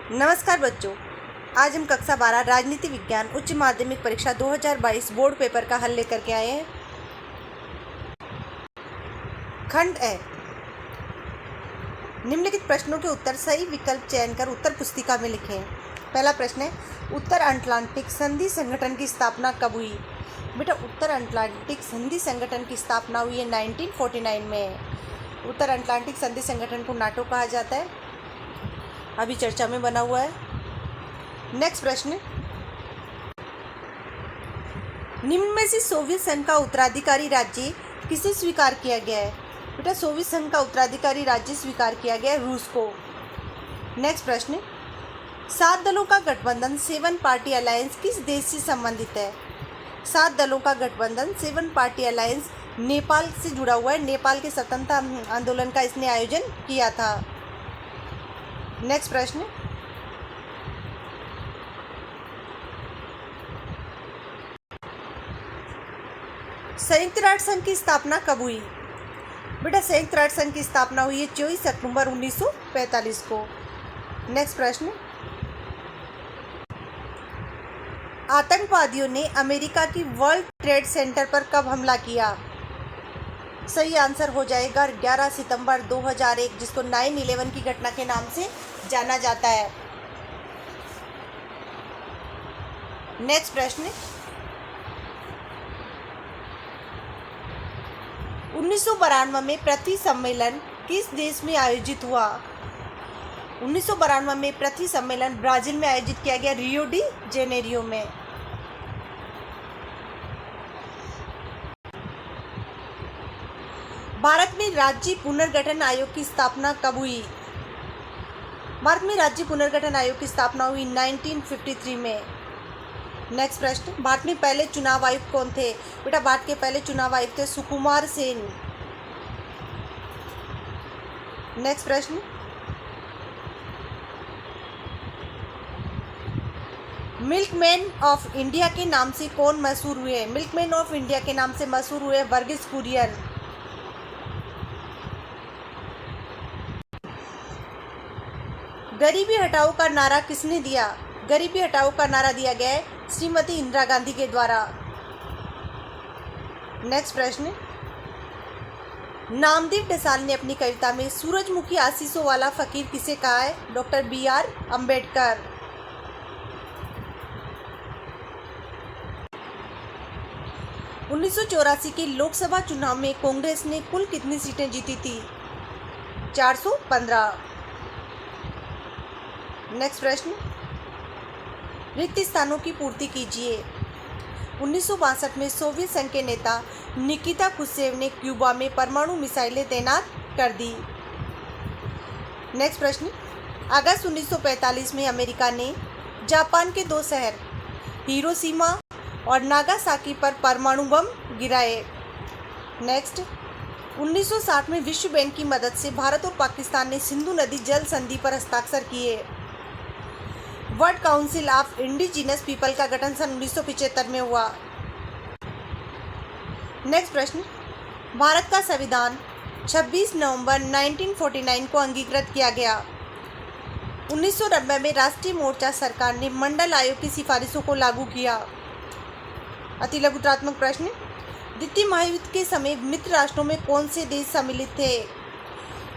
नमस्कार बच्चों, आज हम कक्षा 12 राजनीति विज्ञान उच्च माध्यमिक परीक्षा 2022 बोर्ड पेपर का हल लेकर के आए हैं। खंड ए, निम्नलिखित प्रश्नों के उत्तर सही विकल्प चयन कर उत्तर पुस्तिका में लिखें। पहला प्रश्न है, उत्तर अटलांटिक संधि संगठन की स्थापना कब हुई? बेटा, उत्तर अटलांटिक संधि संगठन की स्थापना हुई है 1949 में। उत्तर अटलांटिक संधि संगठन को नाटो कहा जाता है, अभी चर्चा में बना हुआ है। नेक्स्ट प्रश्न, निम्न में से सोवियत संघ का उत्तराधिकारी राज्य किसे स्वीकार किया गया है? बेटा, सोवियत संघ का उत्तराधिकारी राज्य स्वीकार किया गया है रूस को। नेक्स्ट प्रश्न, 7 दलों का गठबंधन 7 पार्टी अलायंस किस देश से संबंधित है? 7 दलों का गठबंधन 7 पार्टी अलायंस नेपाल से जुड़ा हुआ है। नेपाल के स्वतंत्रता आंदोलन का इसने आयोजन किया था। नेक्स्ट प्रश्न, संयुक्त राष्ट्र संघ की स्थापना कब हुई? बेटा, संयुक्त राष्ट्र संघ की स्थापना हुई है 24 अक्टूबर 1945 को। नेक्स्ट प्रश्न, आतंकवादियों ने अमेरिका की वर्ल्ड ट्रेड सेंटर पर कब हमला किया? सही आंसर हो जाएगा 11 सितंबर 2001, जिसको 9/11 की घटना के नाम से जाना जाता है। नेक्स्ट प्रश्न, 1992 में पृथ्वी सम्मेलन किस देश में आयोजित हुआ? 1992 में पृथ्वी सम्मेलन ब्राजील में आयोजित किया गया, रियो डी जेनेरियो में। भारत में राज्य पुनर्गठन आयोग की स्थापना कब हुई? भारत में राज्य पुनर्गठन आयोग की स्थापना हुई 1953 में। नेक्स्ट प्रश्न, भारत में पहले चुनाव आयुक्त कौन थे? बेटा, भारत के पहले चुनाव आयुक्त थे सुकुमार सेन। नेक्स्ट प्रश्न, मिल्कमैन ऑफ इंडिया के नाम से कौन मशहूर हुए? मिल्कमैन ऑफ इंडिया के नाम से मशहूर हुए वर्गीस कुरियन। गरीबी हटाओ का नारा किसने दिया? गरीबी हटाओ का नारा दिया गया है श्रीमती इंदिरा गांधी के द्वारा। नेक्स्ट प्रश्न, नामदेव ढसाल ने अपनी कविता में सूरजमुखी आशीषों वाला फकीर किसे कहा है? Doctor BR Ambedkar. – 1984 के लोकसभा चुनाव में कांग्रेस ने कुल कितनी सीटें जीती थी? 415। नेक्स्ट प्रश्न, रिक्त स्थानों की पूर्ति कीजिए। 1962 में सोवियत संघ के नेता निकिता क्रुश्चेव ने क्यूबा में परमाणु मिसाइलें तैनात कर दी। नेक्स्ट प्रश्न, अगस्त 1945 में अमेरिका ने जापान के 2 शहर हिरोशिमा और नागासाकी पर परमाणु बम गिराए। नेक्स्ट, 1960 में विश्व बैंक की मदद से भारत और पाकिस्तान ने सिंधु नदी जल संधि पर हस्ताक्षर किए। World council of indigenous people का गठन सन 1975 में हुआ। नेक्स्ट प्रश्न, भारत का संविधान 26 नवंबर 1949 को अंगीकृत किया गया। 1990 में राष्ट्रीय मोर्चा सरकार ने मंडल आयोग की सिफारिशों को लागू किया। अति लघुत्रात्मक प्रश्न, द्वितीय महायुद्ध के समय मित्र राष्ट्रों में कौन से देश सम्मिलित थे?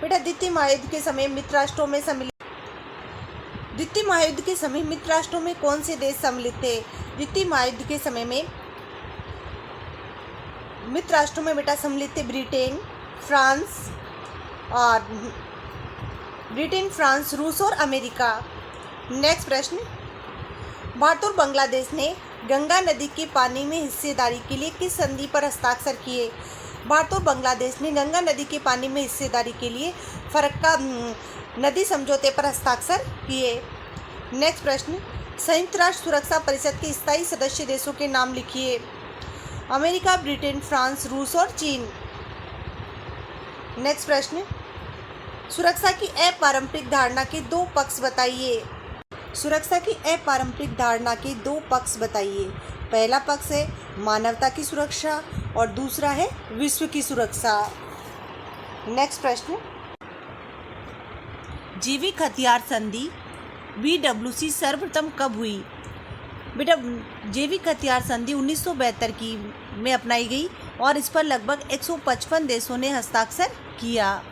बेटा, द्वितीय महायुद्ध के समय मित्र राष्ट्रों में कौन से देश सम्मिलित थे? द्वितीय महायुद्ध के समय में मित्र राष्ट्रों में बेटा सम्मिलित थे ब्रिटेन, फ्रांस, रूस और अमेरिका। नेक्स्ट प्रश्न, भारत और बांग्लादेश ने गंगा नदी के पानी में हिस्सेदारी के लिए किस संधि पर हस्ताक्षर किए? भारत और बांग्लादेश ने गंगा नदी के पानी में हिस्सेदारी के लिए फरक्का नदी समझौते पर हस्ताक्षर किए। नेक्स्ट प्रश्न, संयुक्त राष्ट्र सुरक्षा परिषद के स्थायी सदस्य देशों के नाम लिखिए। अमेरिका, ब्रिटेन, फ्रांस, रूस और चीन। नेक्स्ट प्रश्न, सुरक्षा की अपारंपरिक धारणा के 2 पक्ष बताइए। सुरक्षा की अपारंपरिक धारणा के 2 पक्ष बताइए। पहला पक्ष है मानवता की सुरक्षा और दूसरा है विश्व की सुरक्षा। नेक्स्ट प्रश्न, जैविक हथियार संधि BWC सर्वप्रथम कब हुई? बेटा जैविक हथियार संधि 1972 की में अपनाई गई और इस पर लगभग 155 देशों ने हस्ताक्षर किया।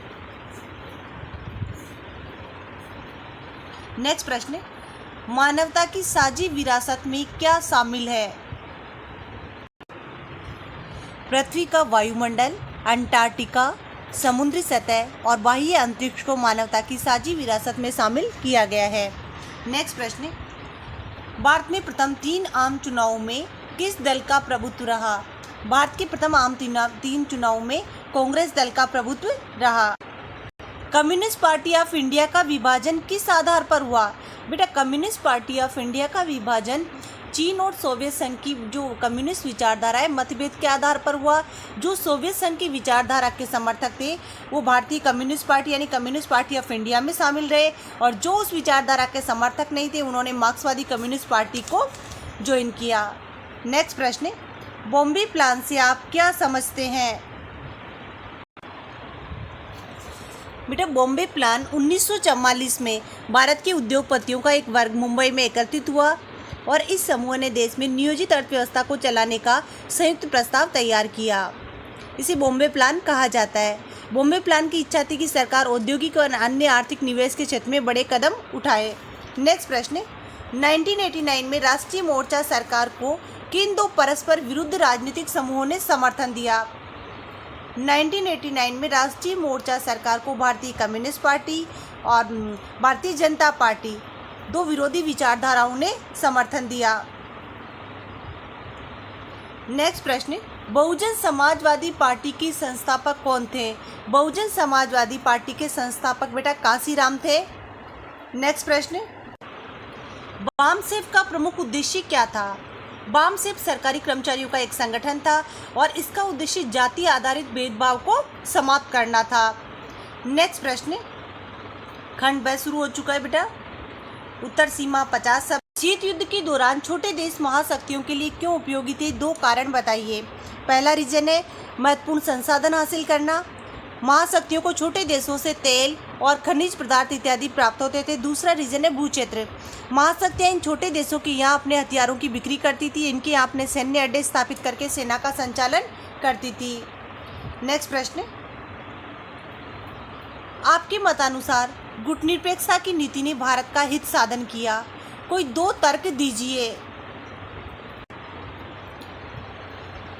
नेक्स्ट प्रश्न, मानवता की साझी विरासत में क्या शामिल है? पृथ्वी का वायुमंडल, अंटार्कटिका, समुद्री सतह और बाह्य अंतरिक्ष को मानवता की साझी विरासत में शामिल किया गया है। नेक्स्ट प्रश्न, भारत में प्रथम 3 आम चुनावों में किस दल का प्रभुत्व रहा? भारत के प्रथम आम 3 चुनावों में कांग्रेस दल का प्रभुत्व रहा। कम्युनिस्ट पार्टी ऑफ इंडिया का विभाजन किस आधार पर हुआ? बेटा कम्युनिस्ट पार्टी ऑफ इंडिया का विभाजन चीन और सोवियत संघ की जो कम्युनिस्ट विचारधारा है मतभेद के आधार पर हुआ। जो सोवियत संघ की विचारधारा के समर्थक थे वो भारतीय कम्युनिस्ट पार्टी यानी कम्युनिस्ट पार्टी ऑफ इंडिया में शामिल रहे, और जो उस विचारधारा के समर्थक नहीं थे उन्होंने मार्क्सवादी कम्युनिस्ट पार्टी को ज्वाइन किया। नेक्स्ट प्रश्न, बॉम्बे प्लान से आप क्या समझते हैं? बेटा बॉम्बे प्लान 1944 में भारत के उद्योगपतियों का एक वर्ग मुंबई में एकत्रित हुआ और इस समूह ने देश में नियोजित अर्थव्यवस्था को चलाने का संयुक्त प्रस्ताव तैयार किया। इसे बॉम्बे प्लान कहा जाता है। बॉम्बे प्लान की इच्छा थी कि सरकार औद्योगिक और अन्य आर्थिक निवेश के क्षेत्र में बड़े कदम उठाए। नेक्स्ट प्रश्न, 1989 में राष्ट्रीय मोर्चा सरकार को किन 2 परस्पर विरुद्ध राजनीतिक समूहों ने समर्थन दिया? 1989 में राष्ट्रीय मोर्चा सरकार को भारतीय कम्युनिस्ट पार्टी और भारतीय जनता पार्टी 2 विरोधी विचारधाराओं ने समर्थन दिया। नेक्स्ट प्रश्न, बहुजन समाजवादी पार्टी की संस्थापक कौन थे? बहुजन समाजवादी पार्टी के संस्थापक बेटा कांसीराम थे। नेक्स्ट प्रश्न, बामसेफ का प्रमुख उद्देश्य क्या था? बामसेफ सरकारी कर्मचारियों का एक संगठन था और इसका उद्देश्य जाति आधारित भेदभाव को समाप्त करना था। नेक्स्ट प्रश्न, खंड 2 शुरू हो चुका है बेटा। उत्तर सीमा 50 शब्द। शीत युद्ध के दौरान छोटे देश महाशक्तियों के लिए क्यों उपयोगी थे? 2 कारण बताइए। पहला रीजन है महत्वपूर्ण संसाधन हासिल करना। महाशक्तियों को छोटे देशों से तेल और खनिज पदार्थ इत्यादि प्राप्त होते थे। दूसरा रीजन है भू क्षेत्र। महाशक्तियाँ इन छोटे देशों के यहाँ अपने हथियारों की बिक्री करती थी, इनके यहाँ अपने सैन्य अड्डे स्थापित करके सेना का संचालन करती थी। नेक्स्ट प्रश्न, आपके मतानुसार गुटनिरपेक्षता की नीति ने भारत का हित साधन किया। कोई 2 तर्क दीजिए।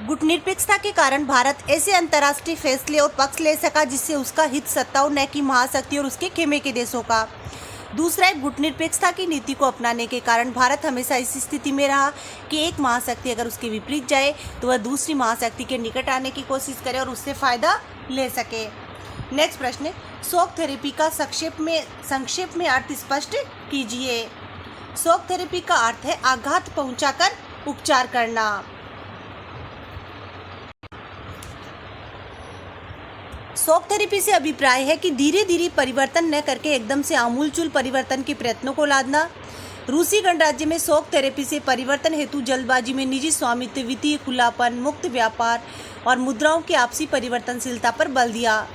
गुटनिरपेक्षता के कारण भारत ऐसे अंतर्राष्ट्रीय फैसले और पक्ष ले सका जिससे उसका हित सत्ता और न कि महाशक्ति और उसके खेमे के देशों का। दूसरा है गुटनिरपेक्षता की नीति को अपनाने के कारण भारत हमेशा इस स्थिति में रहा कि एक महाशक्ति अगर उसके विपरीत जाए तो वह दूसरी महाशक्ति के निकट आने की कोशिश करे और उससे फायदा ले सके। नेक्स्ट प्रश्न, शॉक थेरेपी का संक्षेप में अर्थ स्पष्ट कीजिए। शॉक थेरेपी का अर्थ है आघात पहुंचाकर उपचार करना। शॉक थेरेपी से अभिप्राय है कि धीरे धीरे परिवर्तन न करके एकदम से आमूलचूल परिवर्तन के प्रयत्नों को लादना। रूसी गणराज्य में शॉक थेरेपी से परिवर्तन हेतु जल्दबाजी में निजी स्वामित्व, वित्तीय खुलापन, मुक्त व्यापार और मुद्राओं की आपसी परिवर्तनशीलता पर बल दिया।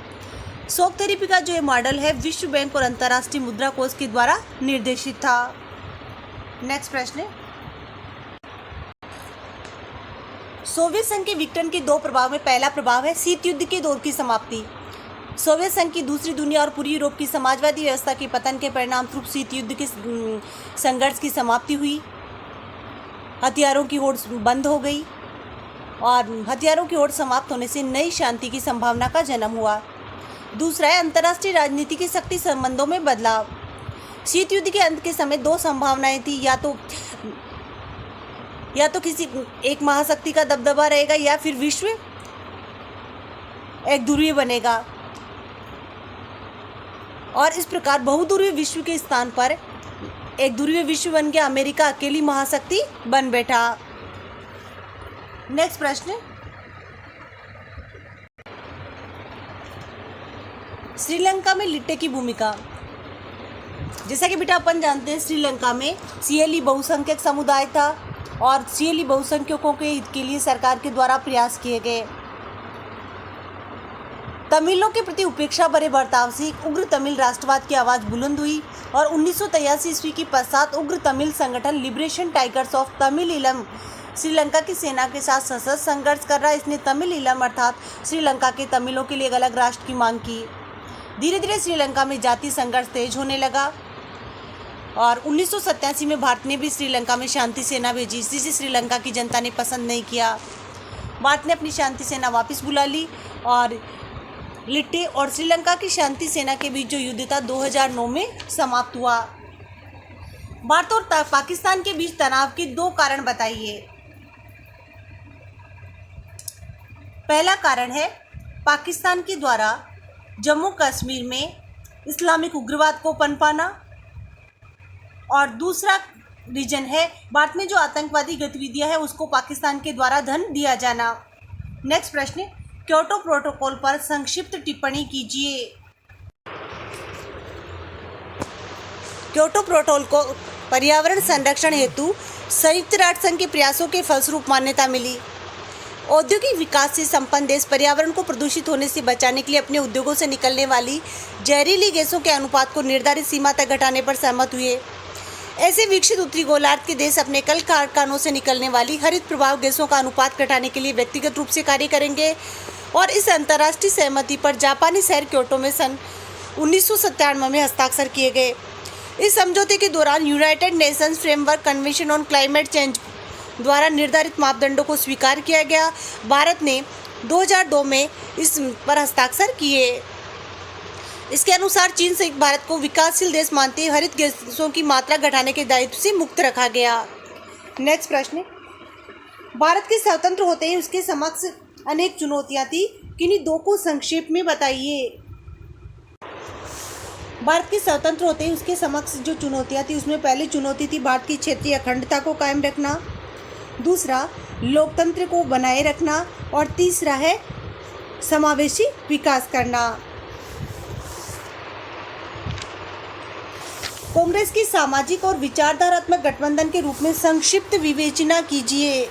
शॉक थेरेपी का जो मॉडल है विश्व बैंक और अंतर्राष्ट्रीय मुद्रा कोष के द्वारा निर्देशित था। नेक्स्ट प्रश्न, सोवियत संघ के विघटन के 2 प्रभाव में पहला प्रभाव है शीत युद्ध के दौर की समाप्ति। सोवियत संघ की दूसरी दुनिया और पूर्वी यूरोप की समाजवादी व्यवस्था के पतन के परिणाम स्वरूप शीत युद्ध के संघर्ष की समाप्ति हुई। हथियारों की होड़ बंद हो गई और हथियारों की होड़ समाप्त होने से नई शांति की संभावना का जन्म हुआ। दूसरा है अंतर्राष्ट्रीय राजनीति के शक्ति संबंधों में बदलाव। शीत युद्ध के अंत के समय 2 संभावनाएं थी, या तो किसी एक महाशक्ति का दबदबा रहेगा या फिर विश्व एक ध्रुवीय बनेगा, और इस प्रकार बहुध्रुवीय विश्व के स्थान पर एक ध्रुवीय विश्व बन गया। अमेरिका अकेली महाशक्ति बन बैठा। नेक्स्ट प्रश्न, श्रीलंका में लिट्टे की भूमिका। जैसा कि बेटा अपन जानते हैं श्रीलंका में सीएलई बहुसंख्यक समुदाय था और सीएलई बहुसंख्यकों के हित के लिए सरकार के द्वारा प्रयास किए गए। तमिलों के प्रति उपेक्षा भरे बर्ताव से एक उग्र तमिल राष्ट्रवाद की आवाज़ बुलंद हुई और 1983 ईस्वी के पश्चात उग्र तमिल संगठन liberation tigers of Tamil Eelam Sri Lanka की सेना के साथ सशस्त्र संघर्ष कर रहा है। इसने तमिल ईलम अर्थात श्रीलंका के तमिलों के लिए एक अलग राष्ट्र की मांग की। धीरे धीरे श्रीलंका में जातीय संघर्ष तेज होने लगा और 1987 में भारत ने भी श्रीलंका में शांति सेना भेजी, जिसे श्रीलंका की जनता ने पसंद नहीं किया। भारत ने अपनी शांति सेना वापस बुला ली और लिट्टे और श्रीलंका की शांति सेना के बीच जो युद्ध था 2009 में समाप्त हुआ। भारत और पाकिस्तान के बीच तनाव के 2 कारण बताइए। पहला कारण है पाकिस्तान के द्वारा जम्मू कश्मीर में इस्लामिक उग्रवाद को पनपाना और दूसरा रीजन है भारत में जो आतंकवादी गतिविधियां है उसको पाकिस्तान के द्वारा धन दिया जाना। नेक्स्ट प्रश्न, क्योटो प्रोटोकॉल पर संक्षिप्त टिप्पणी कीजिए। क्योटो प्रोटोकॉल को पर्यावरण संरक्षण हेतु संयुक्त राष्ट्र संघ के प्रयासों के फलस्वरूप मान्यता मिली। औद्योगिक विकास से संपन्न देश पर्यावरण को प्रदूषित होने से बचाने के लिए अपने उद्योगों से निकलने वाली जहरीली गैसों के अनुपात को निर्धारित सीमा तक घटाने पर सहमत हुए। ऐसे विकसित उत्तरी गोलार्ध के देश अपने कल कारखानों से निकलने वाली हरित प्रभाव गैसों का अनुपात घटाने के लिए व्यक्तिगत रूप से कार्य करेंगे और इस अंतर्राष्ट्रीय सहमति पर जापानी शहर क्योटो में सन 1997 में हस्ताक्षर किए गए। इस समझौते के दौरान United Nations framework convention on climate change द्वारा निर्धारित मापदंडों को स्वीकार किया गया। भारत ने 2002 में इस पर हस्ताक्षर किए। इसके अनुसार चीन सहित भारत को विकासशील देश मानते हुए हरित गैसों की मात्रा घटाने के दायित्व से मुक्त रखा गया। नेक्स्ट प्रश्न, भारत के स्वतंत्र होते ही उसके समक्ष अनेक चुनौतियां थी, किन्हीं 2 को संक्षेप में बताइए। भारत के स्वतंत्र होते ही उसके समक्ष जो चुनौतियां थी उसमें पहली चुनौती थी भारत की क्षेत्रीय अखंडता को कायम रखना, दूसरा लोकतंत्र को बनाए रखना और तीसरा है समावेशी विकास करना। कांग्रेस की सामाजिक और विचारधारात्मक गठबंधन के रूप में संक्षिप्त विवेचना कीजिए।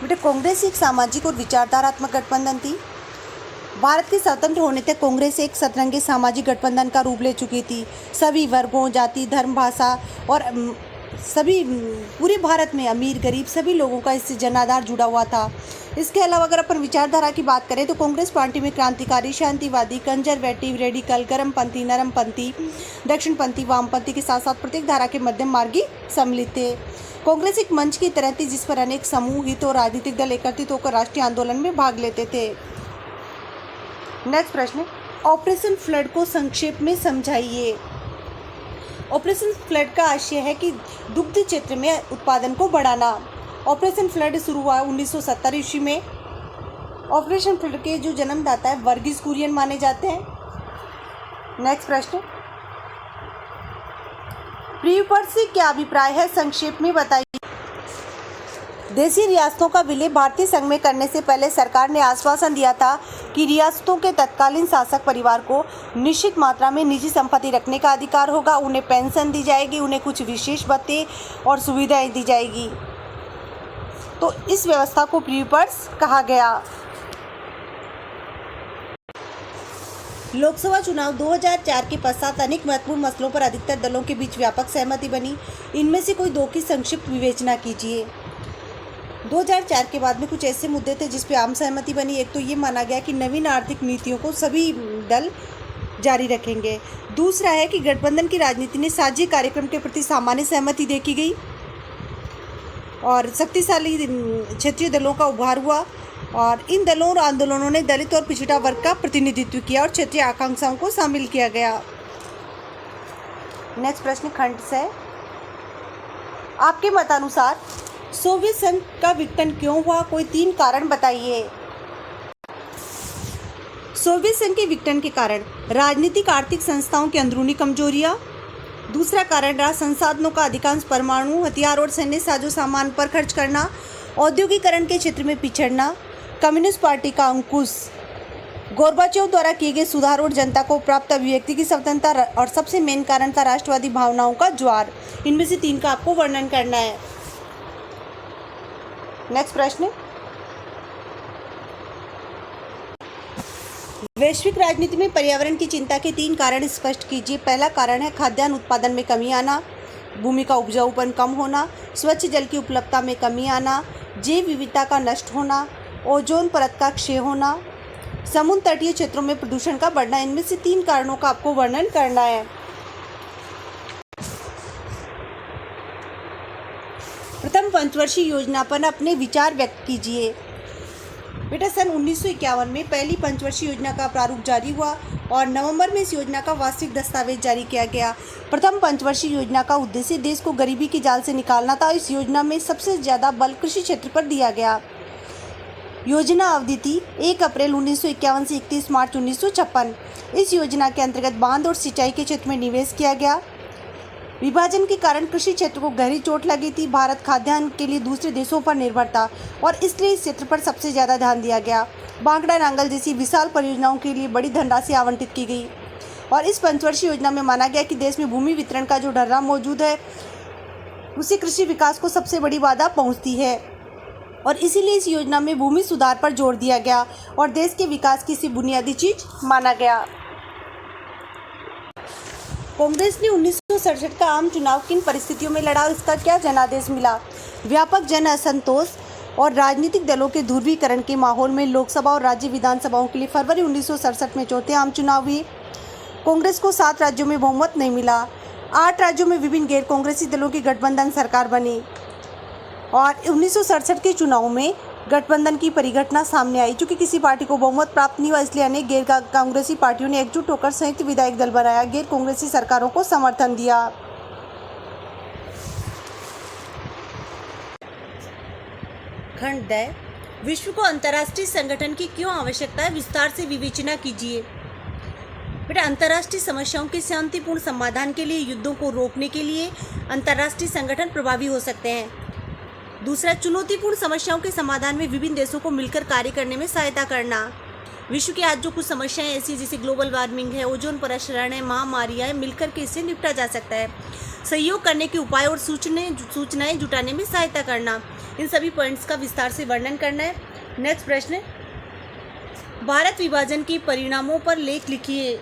बेटा, कांग्रेस एक सामाजिक और विचारधारात्मक गठबंधन थी। भारत के स्वतंत्र होने तक कांग्रेस एक सतरंगी सामाजिक गठबंधन का रूप ले चुकी थी। सभी वर्गों, जाति, धर्म, भाषा और सभी पूरे भारत में अमीर गरीब सभी लोगों का इससे जनाधार जुड़ा हुआ था। इसके अलावा अगर अपन विचारधारा की बात करें तो कांग्रेस पार्टी में क्रांतिकारी, शांतिवादी, कंजर्वेटिव, रेडिकल, गर्मपंथी, नरमपंथी, दक्षिणपंथी, वामपंथी के साथ साथ प्रत्येक धारा के मध्यम मार्गी सम्मिलित थे। कांग्रेस एक मंच की तरह थी जिस पर अनेक समूह, हित और राजनीतिक दल एकत्रित होकर राष्ट्रीय आंदोलन में भाग लेते थे। नेक्स्ट प्रश्न, ऑपरेशन फ्लड को संक्षेप में समझाइए। ऑपरेशन फ्लड का आशय है कि दुग्ध क्षेत्र में उत्पादन को बढ़ाना। ऑपरेशन फ्लड शुरू हुआ 1970 ईस्वी में। ऑपरेशन फ्लड के जो जन्मदाता है वर्गीस कुरियन माने जाते हैं। नेक्स्ट प्रश्न, प्रीव्यू पर से क्या अभिप्राय है, संक्षेप में बताइए। देशी रियासतों का विलय भारतीय संघ में करने से पहले सरकार ने आश्वासन दिया था कि रियासतों के तत्कालीन शासक परिवार को निश्चित मात्रा में निजी संपत्ति रखने का अधिकार होगा, उन्हें पेंशन दी जाएगी, उन्हें कुछ विशेष भत्ते और सुविधाएं दी जाएगी। तो इस व्यवस्था को प्रीव्यू पर्स कहा गया। लोकसभा चुनाव 2004 के पश्चात अनेक महत्वपूर्ण मसलों पर अधिकतर दलों के बीच व्यापक सहमति बनी। इनमें से कोई 2 की संक्षिप्त विवेचना कीजिए। 2004 के बाद में कुछ ऐसे मुद्दे थे जिस पे आम सहमति बनी। एक तो ये माना गया कि नवीन आर्थिक नीतियों को सभी दल जारी रखेंगे। दूसरा है कि गठबंधन की राजनीति ने साझी कार्यक्रम के प्रति सामान्य सहमति देखी गई और शक्तिशाली क्षेत्रीय दलों का उभार हुआ और इन दलों और आंदोलनों ने दलित और पिछड़ा वर्ग का प्रतिनिधित्व किया और क्षेत्रीय आकांक्षाओं को शामिल किया गया। नेक्स्ट प्रश्न खंड से, आपके मतानुसार सोवियत संघ का विघटन क्यों हुआ, कोई 3 कारण बताइए। सोवियत संघ के विघटन के कारण राजनीतिक आर्थिक संस्थाओं की अंदरूनी कमजोरियां। दूसरा कारण रहा संसाधनों का अधिकांश परमाणु हथियार और सैन्य साजो सामान पर खर्च करना, औद्योगिकरण के क्षेत्र में पिछड़ना, कम्युनिस्ट पार्टी का अंकुश, गोर्बाचोव द्वारा किए गए सुधार और जनता को प्राप्त अभिव्यक्ति की स्वतंत्रता और सबसे मेन कारण था राष्ट्रवादी भावनाओं का ज्वार। इनमें से 3 का आपको वर्णन करना है। नेक्स्ट प्रश्न, वैश्विक राजनीति में पर्यावरण की चिंता के 3 कारण स्पष्ट कीजिए। पहला कारण है खाद्यान्न उत्पादन में कमी आना, भूमि का उपजाऊपन कम होना, स्वच्छ जल की उपलब्धता में कमी आना, जैव विविधता का नष्ट होना, ओजोन परत का क्षय होना, समुद्र तटीय क्षेत्रों में प्रदूषण का बढ़ना। इनमें से 3 कारणों का आपको वर्णन करना है। प्रथम पंचवर्षीय योजना पर अपने विचार व्यक्त कीजिए। बेटा, सन 1951 में पहली पंचवर्षीय योजना का प्रारूप जारी हुआ और नवंबर में इस योजना का वास्तविक दस्तावेज जारी किया गया। प्रथम पंचवर्षीय योजना का उद्देश्य देश को गरीबी की जाल से निकालना था। इस योजना में सबसे ज़्यादा बल कृषि क्षेत्र पर दिया गया। योजना अवधि थी 1 अप्रैल 1951 से 31 मार्च 1956। इस योजना के अंतर्गत बांध और सिंचाई के क्षेत्र में निवेश किया गया। विभाजन के कारण कृषि क्षेत्र को गहरी चोट लगी थी। भारत खाद्यान्न के लिए दूसरे देशों पर निर्भर था और इसलिए इस क्षेत्र पर सबसे ज़्यादा ध्यान दिया गया। बांकड़ा नांगल जैसी विशाल परियोजनाओं के लिए बड़ी धनराशि आवंटित की गई और इस पंचवर्षीय योजना में माना गया कि देश में भूमि वितरण का जो ढर्रा मौजूद है उसे कृषि विकास को सबसे बड़ी बाधा पहुंचती है और इसीलिए इस योजना में भूमि सुधार पर जोर दिया गया और देश के विकास की इसी बुनियादी चीज माना गया। कांग्रेस ने 1967 का आम चुनाव किन परिस्थितियों में लड़ा, इसका क्या जनादेश मिला? व्यापक जन असंतोष और राजनीतिक दलों के ध्रुवीकरण के माहौल में लोकसभा और राज्य विधानसभाओं के लिए फरवरी 1967 में चौथे आम चुनाव हुए। कांग्रेस को 7 राज्यों में बहुमत नहीं मिला। 8 राज्यों में विभिन्न गैर कांग्रेसी दलों की गठबंधन सरकार बनी और 1967 के चुनाव में गठबंधन की परिघटना सामने आई। चूंकि किसी पार्टी को बहुमत प्राप्त नहीं हुआ, इसलिए अनेक गैर कांग्रेसी पार्टियों ने एकजुट होकर संयुक्त विधायक दल बनाया, गैर कांग्रेसी सरकारों को समर्थन दिया। खंड 10 विश्व को अंतर्राष्ट्रीय संगठन की क्यों आवश्यकता है, विस्तार से विवेचना कीजिए। बेटा, अंतर्राष्ट्रीय समस्याओं के शांतिपूर्ण समाधान के लिए, युद्धों को रोकने के लिए अंतर्राष्ट्रीय संगठन प्रभावी हो सकते हैं। दूसरा, चुनौतीपूर्ण समस्याओं के समाधान में विभिन्न देशों को मिलकर कार्य करने में सहायता करना। विश्व की आज जो कुछ समस्याएं ऐसी जैसे ग्लोबल वार्मिंग है, ओजोन परत क्षरण है, महामारियां है, मिलकर के इससे निपटा जा सकता है। सहयोग करने के उपाय और सूचनाएं जुटाने में सहायता करना। इन सभी पॉइंट्स का विस्तार से वर्णन करना है। नेक्स्ट प्रश्न, भारत विभाजन के परिणामों पर लेख लिखिए।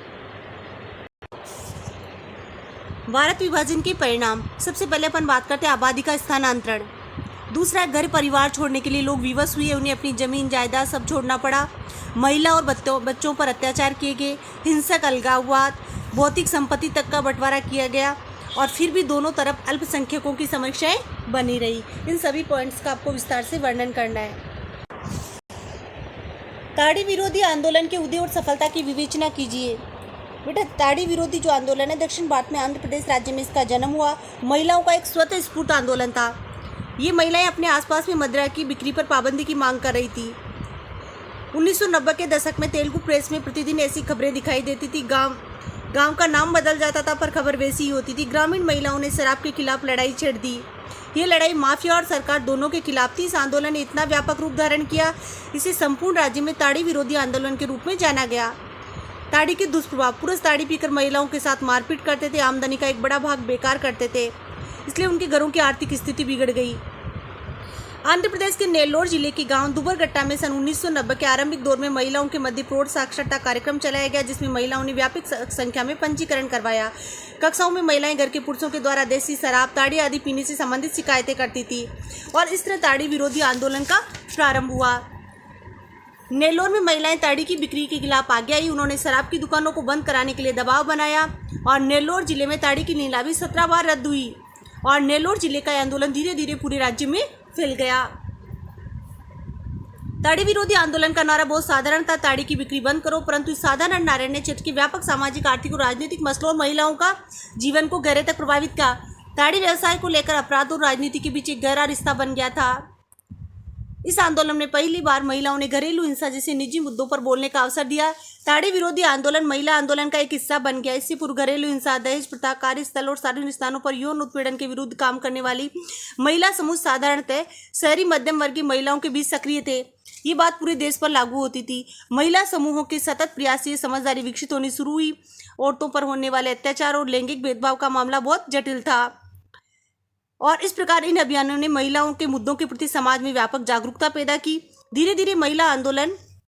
भारत विभाजन के परिणाम, सबसे पहले अपन बात करते हैं आबादी का स्थानांतरण। दूसरा, घर परिवार छोड़ने के लिए लोग विवश हुए, उन्हें अपनी जमीन जायदाद सब छोड़ना पड़ा। महिला और बच्चों पर अत्याचार किए गए, हिंसक अलगाववाद, भौतिक संपत्ति तक का बंटवारा किया गया और फिर भी दोनों तरफ अल्पसंख्यकों की समस्याएं बनी रही। इन सभी पॉइंट्स का आपको विस्तार से वर्णन करना है। ताड़ी विरोधी आंदोलन के उदय और सफलता की विवेचना कीजिए। बेटा, ताड़ी विरोधी जो आंदोलन है, दक्षिण भारत में आंध्र प्रदेश राज्य में इसका जन्म हुआ। महिलाओं का एक स्वतः स्फूर्त आंदोलन था। ये महिलाएं अपने आसपास में मदिरा की बिक्री पर पाबंदी की मांग कर रही थी। 1990 के दशक में तेलुगु प्रेस में प्रतिदिन ऐसी खबरें दिखाई देती थी। गांव का नाम बदल जाता था पर खबर वैसी ही होती थी। ग्रामीण महिलाओं ने शराब के खिलाफ लड़ाई छेड़ दी। ये लड़ाई माफिया और सरकार दोनों के खिलाफ थी। इस आंदोलन ने इतना व्यापक रूप धारण किया, इसे संपूर्ण राज्य में ताड़ी विरोधी आंदोलन के रूप में जाना गया। ताड़ी के दुष्प्रभाव, पुरुष ताड़ी पीकर महिलाओं के साथ मारपीट करते थे, आमदनी का एक बड़ा भाग बेकार करते थे, इसलिए उनके घरों की आर्थिक स्थिति बिगड़ गई। आंध्र प्रदेश के नेल्लोर जिले के गांव दुबरगट्टा में सन 1990 के आरंभिक दौर में महिलाओं के मध्य प्रौढ़ साक्षरता कार्यक्रम चलाया गया, जिसमें महिलाओं ने व्यापक संख्या में पंजीकरण करवाया। कक्षाओं में महिलाएं घर के पुरुषों के द्वारा देसी शराब, ताड़ी आदि पीने से संबंधित शिकायतें करती थी और इस तरह ताड़ी विरोधी आंदोलन का प्रारंभ हुआ। नेल्लोर में महिलाएं ताड़ी की बिक्री के खिलाफ आगे आई। उन्होंने शराब की दुकानों को बंद कराने के लिए दबाव बनाया और नेल्लोर जिले में ताड़ी की नीलामी 17 बार रद्द हुई और नेल्लोर जिले का आंदोलन धीरे धीरे पूरे राज्य में फैल गया। ताड़ी विरोधी आंदोलन का नारा बहुत साधारण था, ताड़ी की बिक्री बंद करो, परंतु इस साधारण नारे ने क्षेत्र के व्यापक सामाजिक, आर्थिक और राजनीतिक मसलों और महिलाओं का जीवन को गहरे तक प्रभावित किया। ताड़ी व्यवसाय को लेकर अपराध और राजनीति के बीच एक गहरा रिश्ता बन गया था। इस आंदोलन में पहली बार महिलाओं ने घरेलू हिंसा जैसे निजी मुद्दों पर बोलने का अवसर दिया। ताड़ी विरोधी आंदोलन महिला आंदोलन का एक हिस्सा बन गया। इससे पूर्व घरेलू हिंसा, दहेज प्रथा, कार्यस्थल और सार्वजनिक स्थानों पर यौन उत्पीड़न के विरुद्ध काम करने वाली महिला समूह साधारणतः शहरी मध्यम वर्गीय महिलाओं के बीच सक्रिय थे। ये बात पूरे देश पर लागू होती थी। महिला समूहों के सतत प्रयास से समझदारी विकसित होनी शुरू हुई। औरतों पर होने वाले अत्याचार और लैंगिक भेदभाव का मामला बहुत जटिल था और इस प्रकार इन अभियानों ने महिलाओं के मुद्दों के प्रति समाज में व्यापक जागरूकता पैदा की। धीरे धीरे महिला आंदोलन